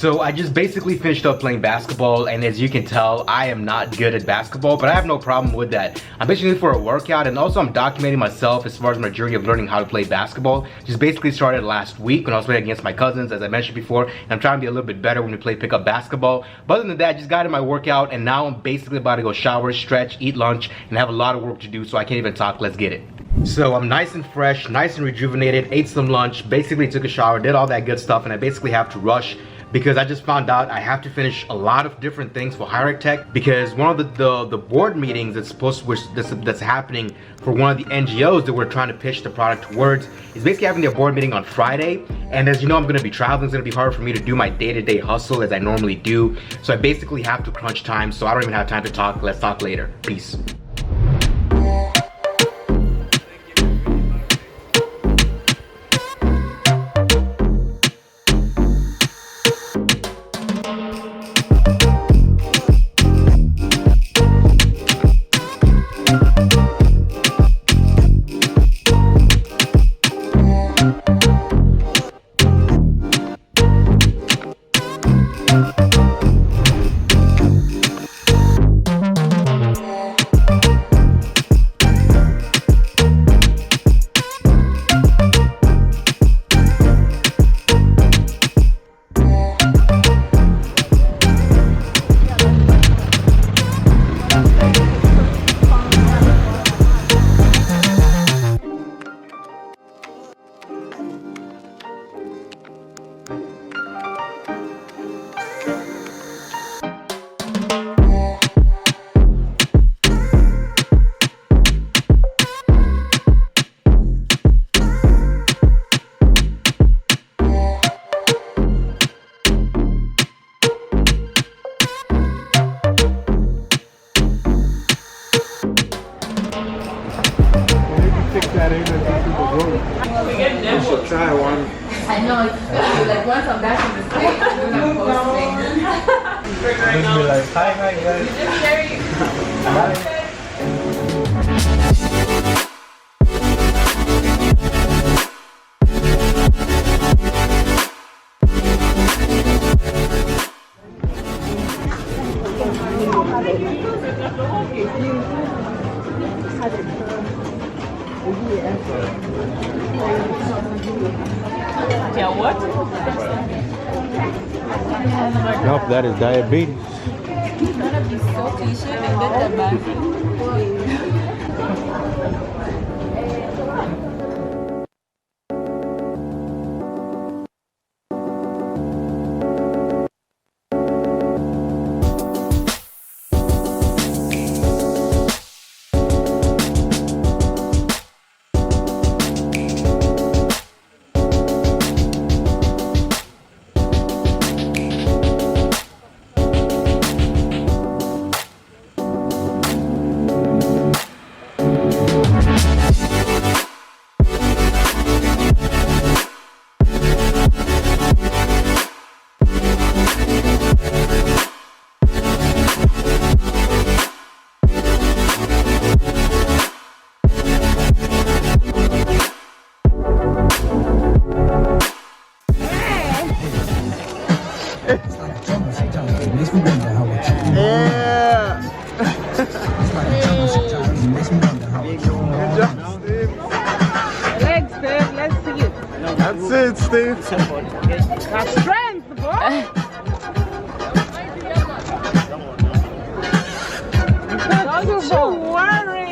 So I just basically finished up playing basketball, and as you can tell, I am not good at basketball, but I have no problem with that. I'm basically for a workout, and also I'm documenting myself as far as my journey of learning how to play basketball. Just basically started last week when I was playing against my cousins, as I mentioned before, and I'm trying to be a little bit better when we play pickup basketball. But other than that, I just got in my workout, and now I'm basically about to go shower, stretch, eat lunch, and have a lot of work to do, so I can't even talk. Let's get it. So I'm nice and fresh, nice and rejuvenated, ate some lunch, basically took a shower, did all that good stuff, and I basically have to rush because I just found out I have to finish a lot of different things for Hyrec Tech, because one of the board meetings that's happening for one of the NGOs that we're trying to pitch the product towards is basically having their board meeting on Friday. And as you know, I'm gonna be traveling. It's gonna be hard for me to do my day-to-day hustle as I normally do. So I basically have to crunch time, so I don't even have time to talk. Let's talk later. Peace. Try one. I know, like once I'm back in the States, I'm gonna post things. Just be like, hi guys. Bye. Yeah, what? Nope, that is diabetes. You're gonna be so patient and get the bag. Legs, Steve. Let's see it. That's it, Steve. Got strength, boy. Don't you worry.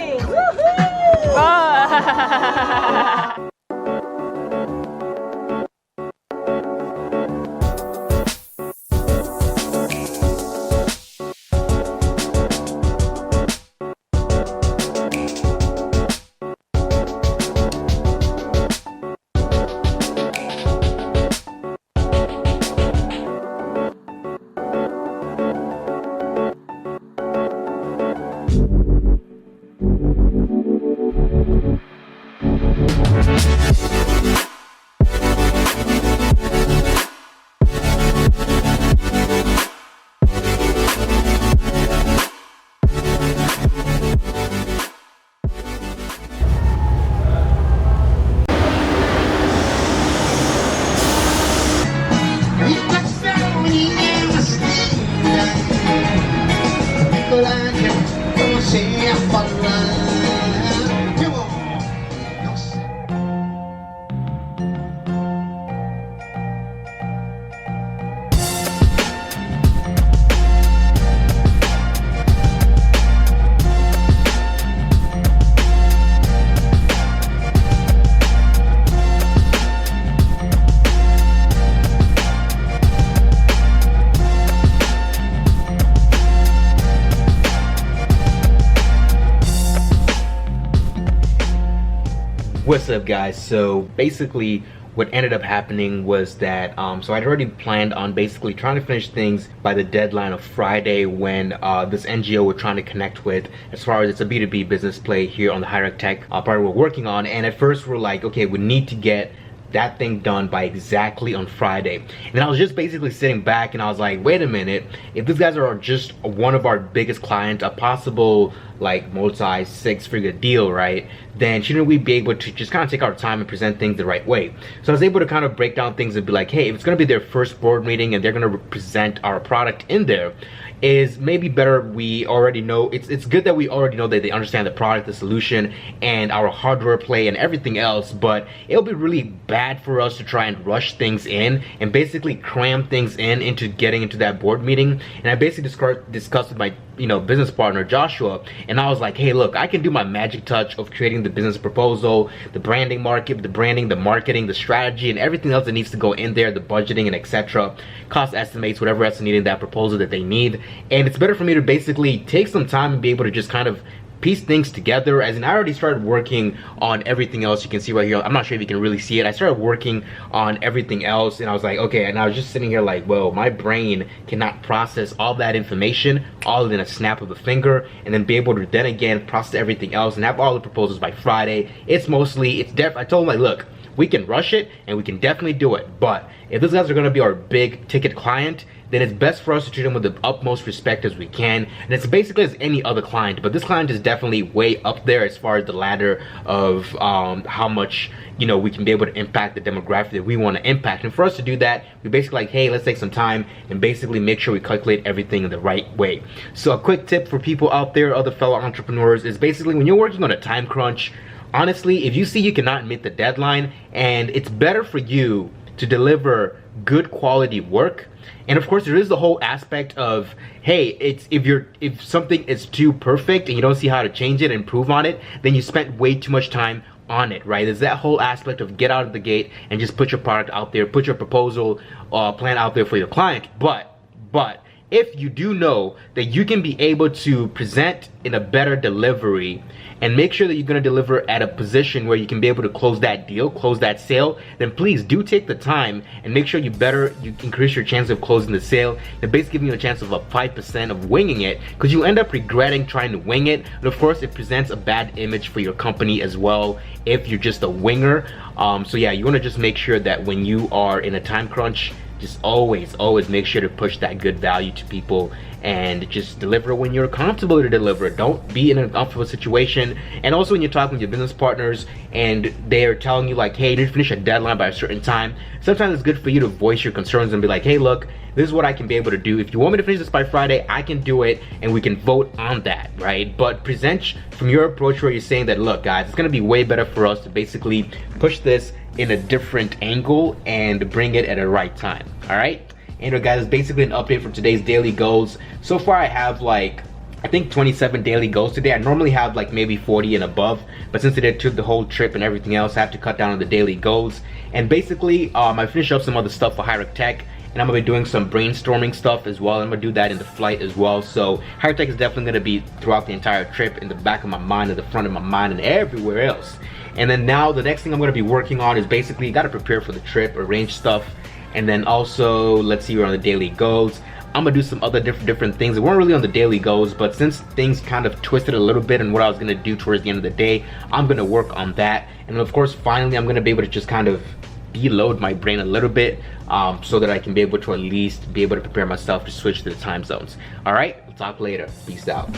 What's up, guys? So basically what ended up happening was that so I'd already planned on basically trying to finish things by the deadline of Friday when this NGO we're trying to connect with, as far as it's a B2B business play here on the Higher Tech part we're working on. And at first we're like, okay, we need to get that thing done by exactly on Friday. And I was just basically sitting back and I was like, wait a minute, if these guys are just one of our biggest clients, a possible like multi six-figure deal, right, then shouldn't we be able to just kind of take our time and present things the right way? So I was able to kind of break down things and be like, hey, if it's going to be their first board meeting and they're going to present our product in there, is maybe better we already know, it's good that we already know that they understand the product, the solution, and our hardware play and everything else. But it'll be really bad for us to try and rush things in and basically cram things in into getting into that board meeting. And I basically discussed with my business partner Joshua, and I was like, hey, look, I can do my magic touch of creating the business proposal, the branding, the marketing, the strategy, and everything else that needs to go in there, the budgeting and etc., cost estimates, whatever else needed in that proposal that they need. And it's better for me to basically take some time and be able to just kind of piece things together. As in, I already started working on everything else. You can see right here, I'm not sure if you can really see it, I started working on everything else, and I was like, okay, and I was just sitting here like, well, my brain cannot process all that information all in a snap of a finger, and then be able to then again process everything else and have all the proposals by Friday. I told him, like, look, we can rush it and we can definitely do it, but if these guys are going to be our big ticket client, then it's best for us to treat them with the utmost respect as we can. And it's basically as any other client, but this client is definitely way up there as far as the ladder of how much we can be able to impact the demographic that we want to impact. And for us to do that, we basically like, hey, let's take some time and basically make sure we calculate everything in the right way. So a quick tip for people out there, other fellow entrepreneurs, is basically when you're working on a time crunch, honestly, if you see you cannot meet the deadline, and it's better for you to deliver good quality work. And of course, there is the whole aspect of, hey, if something is too perfect and you don't see how to change it and improve on it, then you spent way too much time on it, right? There's that whole aspect of get out of the gate and just put your product out there, put your proposal plan out there for your client. But if you do know that you can be able to present in a better delivery and make sure that you're going to deliver at a position where you can be able to close that deal, close that sale, then please do take the time and make sure you increase your chance of closing the sale. And basically giving you a chance of a 5% of winging it, because you end up regretting trying to wing it. And of course, it presents a bad image for your company as well if you're just a winger. So yeah, you want to just make sure that when you are in a time crunch, just always make sure to push that good value to people and just deliver when you're comfortable to deliver. Don't be in an uncomfortable situation. And also when you're talking with your business partners and they're telling you like, hey, you need to finish a deadline by a certain time, sometimes it's good for you to voice your concerns and be like, hey, look, this is what I can be able to do. If you want me to finish this by Friday, I can do it, and we can vote on that, right? But present from your approach where you're saying that, look, guys, it's gonna be way better for us to basically push this in a different angle and bring it at the right time. All right, and guys, it's basically an update from today's daily goals. So far I have like, I think 27 daily goals today. I normally have like maybe 40 and above, but since I took the whole trip and everything else, I have to cut down on the daily goals. And basically I finished up some other stuff for Higher Tech, and I'm gonna be doing some brainstorming stuff as well. I'm gonna do that in the flight as well. So Higher Tech is definitely gonna be throughout the entire trip, in the back of my mind, in the front of my mind, and everywhere else. And then now the next thing I'm gonna be working on is basically gotta prepare for the trip, arrange stuff, and then also, let's see, we're on the daily goals. I'm gonna do some other different things that weren't really on the daily goals, but since things kind of twisted a little bit and what I was gonna do towards the end of the day, I'm gonna work on that. And of course, finally, I'm gonna be able to just kind of deload my brain a little bit so that I can be able to at least be able to prepare myself to switch to the time zones. All right, we'll talk later. Peace out.